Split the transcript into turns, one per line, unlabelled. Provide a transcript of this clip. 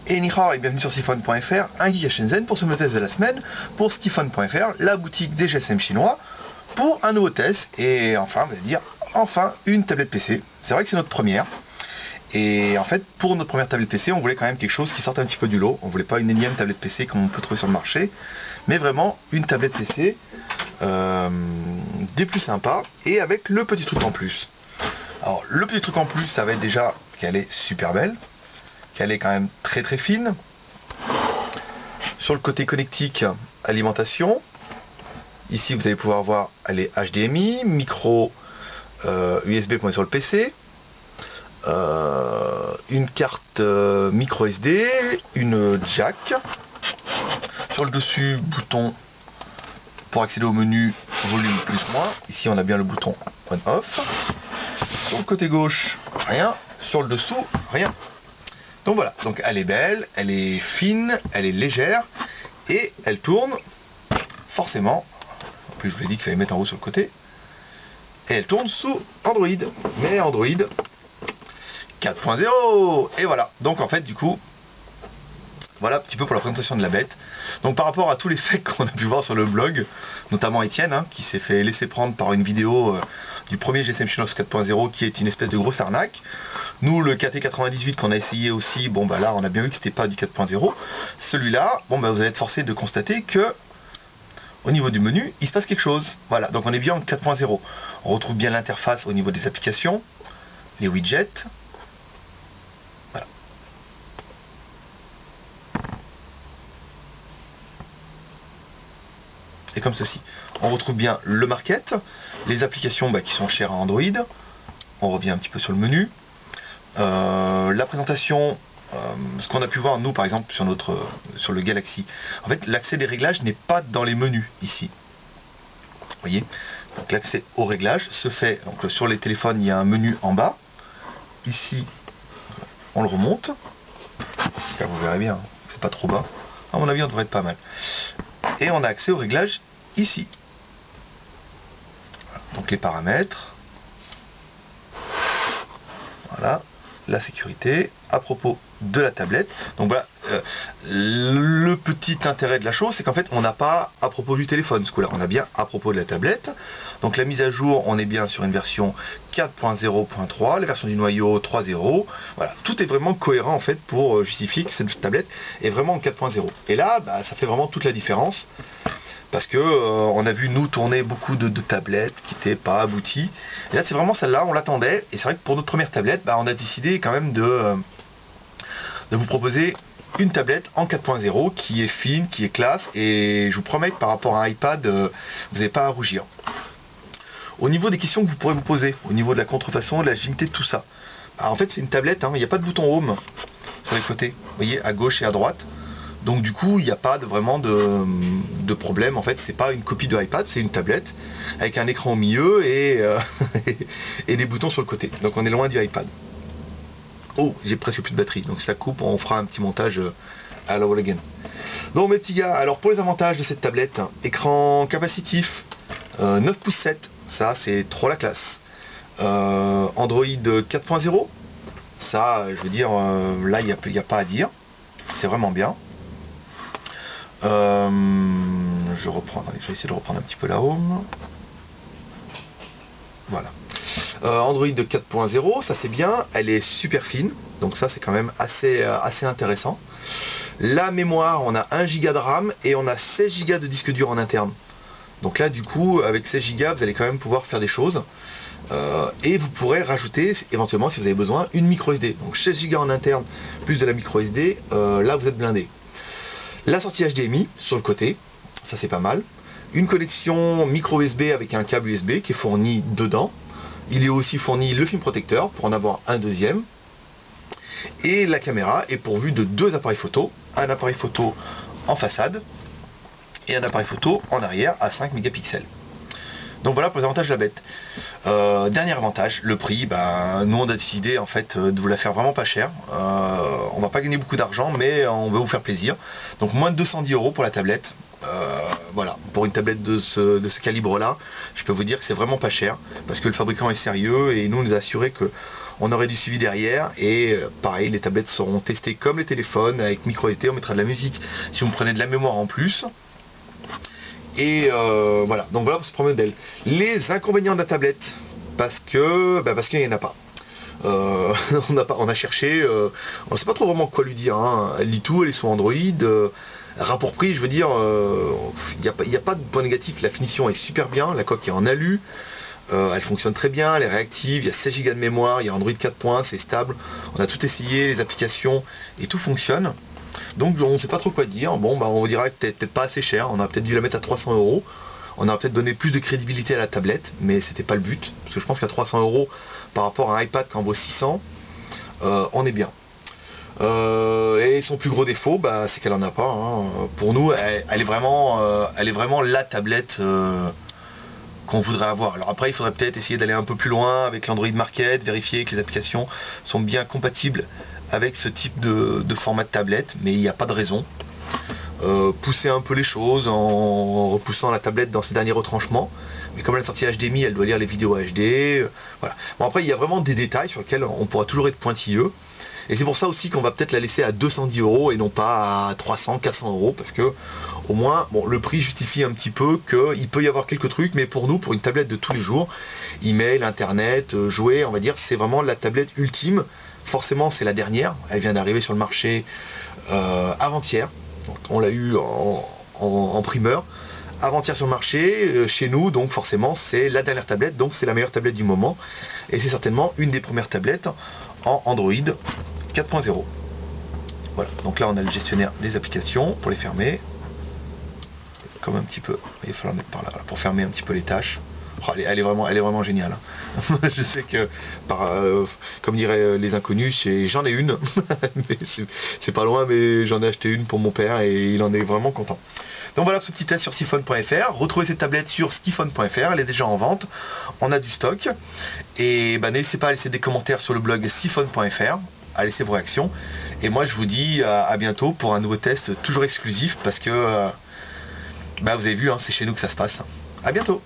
Et ni hao et bienvenue sur Stifone.fr, un geek à Shenzhen pour ce nouveau test de la semaine pour Stifone.fr, la boutique des GSM chinois, pour un nouveau test. Et enfin, vous allez dire, enfin une tablette PC. C'est vrai que c'est notre première. Et en fait, pour notre première tablette PC, on voulait quand même quelque chose qui sorte un petit peu du lot. On voulait pas une énième tablette PC comme on peut trouver sur le marché, mais vraiment une tablette PC des plus sympas et avec le petit truc en plus. Alors, le petit truc en plus, ça va être déjà qu'elle est super belle, qu'elle est quand même très très fine. Sur le côté connectique, alimentation. Ici, vous allez pouvoir voir, elle est HDMI, micro USB pour mettre sur le PC. Une carte micro SD, une jack. Sur le dessus, bouton pour accéder au menu volume plus moins. Ici, on a bien le bouton on-off. Sur le côté gauche, rien. Sur le dessous, rien. Donc voilà, donc elle est belle, elle est fine, elle est légère et elle tourne forcément. En plus, je vous l'ai dit qu'il fallait mettre en haut sur le côté. Et elle tourne sous Android. Mais Android 4.0. Et voilà, donc en fait du coup voilà un petit peu pour la présentation de la bête. Donc par rapport à tous les fakes qu'on a pu voir sur le blog, notamment Étienne qui s'est fait laisser prendre par une vidéo du premier GSM Chinois 4.0 qui est une espèce de grosse arnaque. Nous, le KT98 qu'on a essayé aussi, bon bah là on a bien vu que c'était pas du 4.0. Celui-là, bon bah vous allez être forcé de constater que au niveau du menu, il se passe quelque chose. Voilà, donc on est bien en 4.0. On retrouve bien l'interface au niveau des applications, les widgets. Voilà. Et comme ceci. On retrouve bien le market, les applications qui sont chères à Android. On revient un petit peu sur le menu. La présentation, ce qu'on a pu voir nous par exemple sur le Galaxy. En fait, l'accès des réglages n'est pas dans les menus ici. Vous voyez, donc l'accès aux réglages se fait donc sur les téléphones. Il y a un menu en bas. Ici, on le remonte. Là, vous verrez bien, c'est pas trop bas. À mon avis, on devrait être pas mal. Et on a accès aux réglages ici. Voilà. Donc les paramètres. Voilà. La sécurité, à propos de la tablette. Donc voilà, le petit intérêt de la chose, c'est qu'en fait on n'a pas à propos du téléphone ce coup-là, on a bien à propos de la tablette. Donc la mise à jour, on est bien sur une version 4.0.3, la version du noyau 3.0. Voilà, tout est vraiment cohérent en fait pour justifier que cette tablette est vraiment en 4.0. Et là, ça fait vraiment toute la différence. Parce que on a vu nous tourner beaucoup de tablettes qui n'étaient pas abouties. Et là c'est vraiment celle-là, on l'attendait. Et c'est vrai que pour notre première tablette, on a décidé quand même de vous proposer une tablette en 4.0 qui est fine, qui est classe. Et je vous promets que par rapport à un iPad, vous n'avez pas à rougir. Au niveau des questions que vous pourrez vous poser, au niveau de la contrefaçon, de la légitimité de tout ça. En fait c'est une tablette, il n'y a pas de bouton home sur les côtés. Vous voyez, à gauche et à droite. Donc du coup, il n'y a pas vraiment de problème. En fait, c'est pas une copie de iPad, c'est une tablette avec un écran au milieu et, et des boutons sur le côté. Donc on est loin du iPad. Oh, j'ai presque plus de batterie, donc si ça coupe, on fera un petit montage à la wall again. Donc mes petits gars, alors pour les avantages de cette tablette, écran capacitif 9 pouces 7, ça c'est trop la classe. Android 4.0, ça je veux dire, là il n'y a pas à dire, c'est vraiment bien. Je vais essayer de reprendre un petit peu la home. Voilà. Android 4.0, ça c'est bien, elle est super fine, donc ça c'est quand même assez intéressant. La mémoire, on a 1 Go de RAM et on a 16 Go de disque dur en interne. Donc là du coup, avec 16 Go, vous allez quand même pouvoir faire des choses. Et vous pourrez rajouter éventuellement, si vous avez besoin, une micro SD. Donc 16 Go en interne, plus de la micro SD, là vous êtes blindé. La sortie HDMI sur le côté, ça c'est pas mal. Une connexion micro USB avec un câble USB qui est fourni dedans. Il est aussi fourni le film protecteur pour en avoir un deuxième. Et la caméra est pourvue de 2 appareils photo. Un appareil photo en façade et un appareil photo en arrière à 5 mégapixels. Donc voilà pour les avantages de la bête. Dernier avantage, le prix. Nous on a décidé en fait de vous la faire vraiment pas cher. On va pas gagner beaucoup d'argent, mais on veut vous faire plaisir. Donc moins de 210 € pour la tablette. Voilà, pour une tablette de ce calibre là, je peux vous dire que c'est vraiment pas cher, parce que le fabricant est sérieux et nous on nous a assuré que on aurait du suivi derrière, et pareil, les tablettes seront testées comme les téléphones, avec micro SD, on mettra de la musique si vous prenez de la mémoire en plus. Et voilà, donc voilà pour ce premier modèle. Les inconvénients de la tablette, parce qu'il n'y en a pas. On a cherché, on ne sait pas trop vraiment quoi lui dire, hein. Elle lit tout, elle est sous Android, rapport prix, je veux dire, il n'y a pas de point négatif, la finition est super bien, la coque est en alu, elle fonctionne très bien, elle est réactive, il y a 16 Go de mémoire, il y a Android 4.1, c'est stable, on a tout essayé, les applications, et tout fonctionne. Donc on ne sait pas trop quoi dire. Bon, on dirait que peut-être pas assez cher, on a peut-être dû la mettre à 300 €. On a peut-être donné plus de crédibilité à la tablette, mais c'était pas le but, parce que je pense qu'à 300 € par rapport à un iPad qui en vaut 600, on est bien. Et son plus gros défaut, c'est qu'elle en a pas, hein. Pour nous, elle est vraiment la tablette qu'on voudrait avoir. Alors après, il faudrait peut-être essayer d'aller un peu plus loin avec l'Android Market, vérifier que les applications sont bien compatibles avec ce type de format de tablette, mais il n'y a pas de raison. Pousser un peu les choses en repoussant la tablette dans ses derniers retranchements, mais comme elle est sortie HDMI, elle doit lire les vidéos HD, voilà. Bon, après il y a vraiment des détails sur lesquels on pourra toujours être pointilleux, et c'est pour ça aussi qu'on va peut-être la laisser à 210 € et non pas à 300, 400 €, parce que au moins, bon, le prix justifie un petit peu qu'il peut y avoir quelques trucs, mais pour nous, pour une tablette de tous les jours, email, internet, jouer, on va dire, c'est vraiment la tablette ultime. Forcément, c'est la dernière, elle vient d'arriver sur le marché avant-hier. Donc, on l'a eu en primeur avant-hier sur le marché, chez nous, donc forcément c'est la dernière tablette, donc c'est la meilleure tablette du moment, et c'est certainement une des premières tablettes en Android 4.0. Voilà, donc là on a le gestionnaire des applications pour les fermer, comme un petit peu, il va falloir mettre par là pour fermer un petit peu les tâches. Oh, elle est vraiment géniale, hein. Je sais que, comme diraient les inconnus, j'en ai une, mais c'est pas loin, mais j'en ai acheté une pour mon père et il en est vraiment content. Donc voilà ce petit test sur skiphone.fr. Retrouvez cette tablette sur skiphone.fr, elle est déjà en vente, on a du stock. Et n'hésitez pas à laisser des commentaires sur le blog skiphone.fr, à laisser vos réactions. Et moi je vous dis à bientôt pour un nouveau test toujours exclusif, parce que vous avez vu, hein, c'est chez nous que ça se passe. À bientôt.